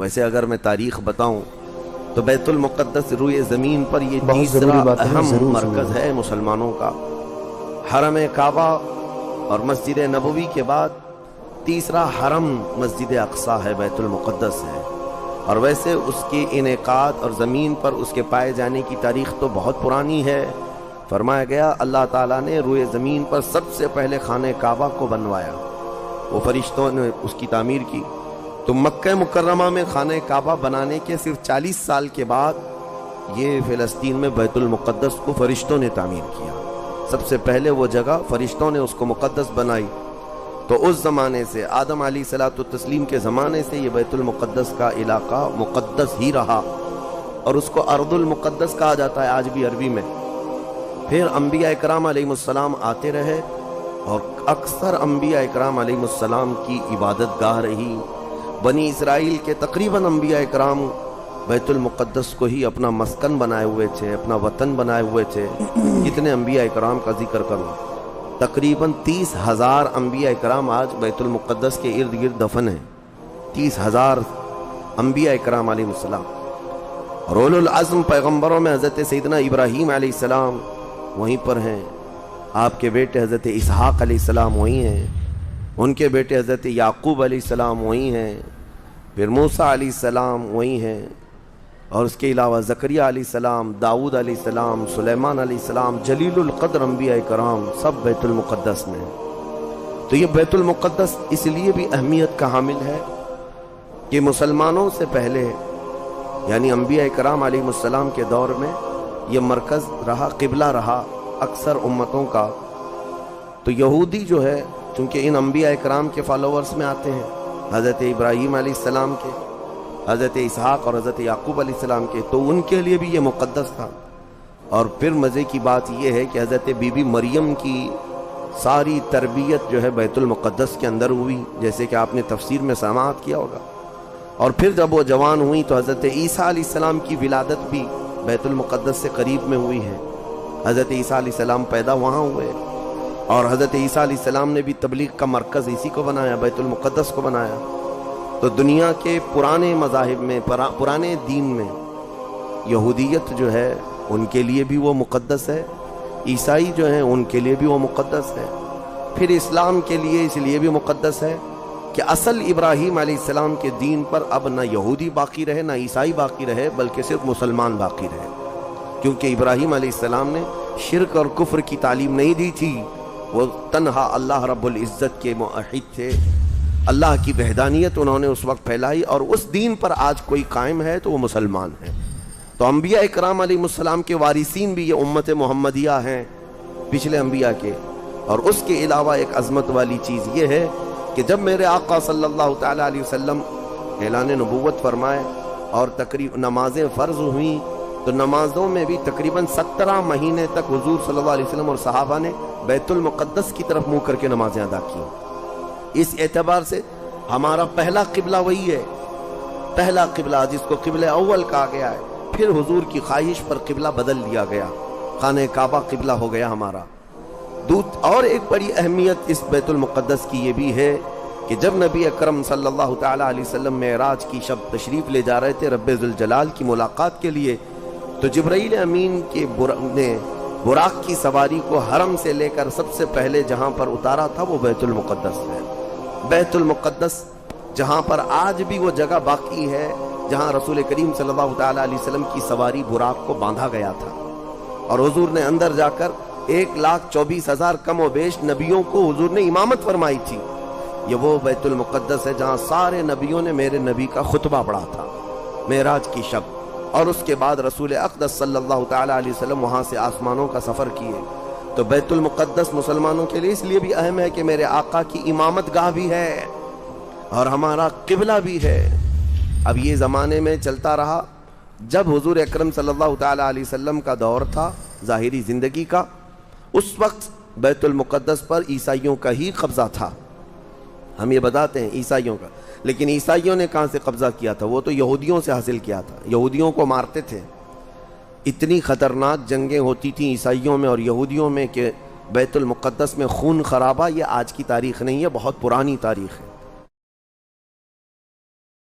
ویسے اگر میں تاریخ بتاؤں تو بیت المقدس روئے زمین پر یہ تیسرا اہم مرکز ہے مسلمانوں کا. حرم کعبہ اور مسجد نبوی کے بعد تیسرا حرم مسجد اقصی ہے، بیت المقدس ہے. اور ویسے اس کے انعقاد اور زمین پر اس کے پائے جانے کی تاریخ تو بہت پرانی ہے. فرمایا گیا اللہ تعالیٰ نے روئے زمین پر سب سے پہلے خانہ کعبہ کو بنوایا، وہ فرشتوں نے اس کی تعمیر کی. تو مکہ مکرمہ میں خانہ کعبہ بنانے کے صرف 40 سال کے بعد یہ فلسطین میں بیت المقدس کو فرشتوں نے تعمیر کیا. سب سے پہلے وہ جگہ فرشتوں نے اس کو مقدس بنائی. تو اس زمانے سے آدم علیہ الصلوۃ والتسلیم کے زمانے سے یہ بیت المقدس کا علاقہ مقدس ہی رہا، اور اس کو ارض المقدس کہا جاتا ہے آج بھی عربی میں. پھر انبیاء اکرام علیہ السلام آتے رہے، اور اکثر انبیاء اکرام علیہ السلام کی عبادت گاہ رہی. بنی اسرائیل کے تقریباً انبیاء اکرام بیت المقدس کو ہی اپنا مسکن بنائے ہوئے تھے، اپنا وطن بنائے ہوئے تھے. جتنے انبیاء اکرام کا ذکر کروں، تقریباً 30,000 انبیاء اکرام آج بیت المقدس کے ارد گرد دفن ہیں. 30,000 انبیاء اکرام علیہ السلام. اولو العزم پیغمبروں میں حضرت سیدنا ابراہیم علیہ السلام وہیں پر ہیں، آپ کے بیٹے حضرت اسحاق علیہ السلام وہیں ہیں، ان کے بیٹے حضرت یعقوب علیہ السلام وہیں ہیں، پھر موسیٰ علیہ السلام وہیں ہیں، اور اس کے علاوہ زکریا علیہ السلام، داؤد علیہ السلام، سلیمان علیہ السلام، جلیل القدر انبیاء کرام سب بیت المقدس میں ہیں. تو یہ بیت المقدس اس لیے بھی اہمیت کا حامل ہے کہ مسلمانوں سے پہلے یعنی انبیاء کرام علیہ السلام کے دور میں یہ مرکز رہا، قبلہ رہا اکثر امتوں کا. تو یہودی جو ہے چونکہ ان انبیاء کرام کے فالوورز میں آتے ہیں، حضرت ابراہیم علیہ السلام کے، حضرت اسحاق اور حضرت یعقوب علیہ السلام کے، تو ان کے لیے بھی یہ مقدس تھا. اور پھر مزے کی بات یہ ہے کہ حضرت بی بی مریم کی ساری تربیت جو ہے بیت المقدس کے اندر ہوئی، جیسے کہ آپ نے تفسیر میں سماعت کیا ہوگا. اور پھر جب وہ جوان ہوئی تو حضرت عیسیٰ علیہ السلام کی ولادت بھی بیت المقدس سے قریب میں ہوئی ہے. حضرت عیسیٰ علیہ السلام پیدا وہاں ہوئے، اور حضرت عیسیٰ علیہ السلام نے بھی تبلیغ کا مرکز اسی کو بنایا، بیت المقدس کو بنایا. تو دنیا کے پرانے مذاہب میں، پرانے دین میں یہودیت جو ہے ان کے لیے بھی وہ مقدس ہے، عیسائی جو ہیں ان کے لیے بھی وہ مقدس ہے. پھر اسلام کے لیے اس لیے بھی مقدس ہے کہ اصل ابراہیم علیہ السلام کے دین پر اب نہ یہودی باقی رہے نہ عیسائی باقی رہے، بلکہ صرف مسلمان باقی رہے. کیونکہ ابراہیم علیہ السلام نے شرک اور کفر کی تعلیم نہیں دی تھی، وہ تنہا اللہ رب العزت کے موحد تھے. اللہ کی وحدانیت انہوں نے اس وقت پھیلائی، اور اس دین پر آج کوئی قائم ہے تو وہ مسلمان ہے. تو انبیاء اکرام علیہ السلام کے وارثین بھی یہ امت محمدیہ ہیں پچھلے انبیاء کے. اور اس کے علاوہ ایک عظمت والی چیز یہ ہے کہ جب میرے آقا صلی اللہ تعالیٰ علیہ وسلم اعلان نبوت فرمائے اور تقریباً نمازیں فرض ہوئیں، تو نمازوں میں بھی تقریباً 17 مہینے تک حضور صلی اللہ علیہ وسلم اور صحابہ نے بیت المقدس کی طرف منہ کر کے نمازیں ادا کی. اس اعتبار سے ہمارا پہلا قبلہ وہی ہے، پہلا قبلہ جس کو قبلہ اول کہا گیا ہے. پھر حضور کی خواہش پر قبلہ بدل دیا گیا، خانہ کعبہ قبلہ ہو گیا ہمارا. اور ایک بڑی اہمیت اس بیت المقدس کی یہ بھی ہے کہ جب نبی اکرم صلی اللہ تعالیٰ علیہ وسلم معراج کی شب تشریف لے جا رہے تھے رب ذوالجلال کی ملاقات کے لیے، تو جبرائیل امین کے نے براق کی سواری کو حرم سے لے کر سب سے پہلے جہاں پر اتارا تھا وہ بیت المقدس ہے. بیت المقدس جہاں پر آج بھی وہ جگہ باقی ہے جہاں رسول کریم صلی اللہ تعالیٰ علیہ وسلم کی سواری براق کو باندھا گیا تھا، اور حضور نے اندر جا کر 1,24,000 کم و بیش نبیوں کو حضور نے امامت فرمائی تھی. یہ وہ بیت المقدس ہے جہاں سارے نبیوں نے میرے نبی کا خطبہ پڑھا تھا معراج کی شب. اور اس کے بعد رسول اقدس صلی اللہ تعالیٰ علیہ وسلم وہاں سے آسمانوں کا سفر کیے. تو بیت المقدس مسلمانوں کے لیے اس لیے بھی اہم ہے کہ میرے آقا کی امامت گاہ بھی ہے اور ہمارا قبلہ بھی ہے. اب یہ زمانے میں چلتا رہا، جب حضور اکرم صلی اللہ تعالیٰ علیہ وسلم کا دور تھا ظاہری زندگی کا، اس وقت بیت المقدس پر عیسائیوں کا ہی قبضہ تھا. ہم یہ بتاتے ہیں عیسائیوں کا، لیکن عیسائیوں نے کہاں سے قبضہ کیا تھا؟ وہ تو یہودیوں سے حاصل کیا تھا. یہودیوں کو مارتے تھے، اتنی خطرناک جنگیں ہوتی تھیں عیسائیوں میں اور یہودیوں میں کہ بیت المقدس میں خون خرابہ یہ آج کی تاریخ نہیں ہے، بہت پرانی تاریخ ہے.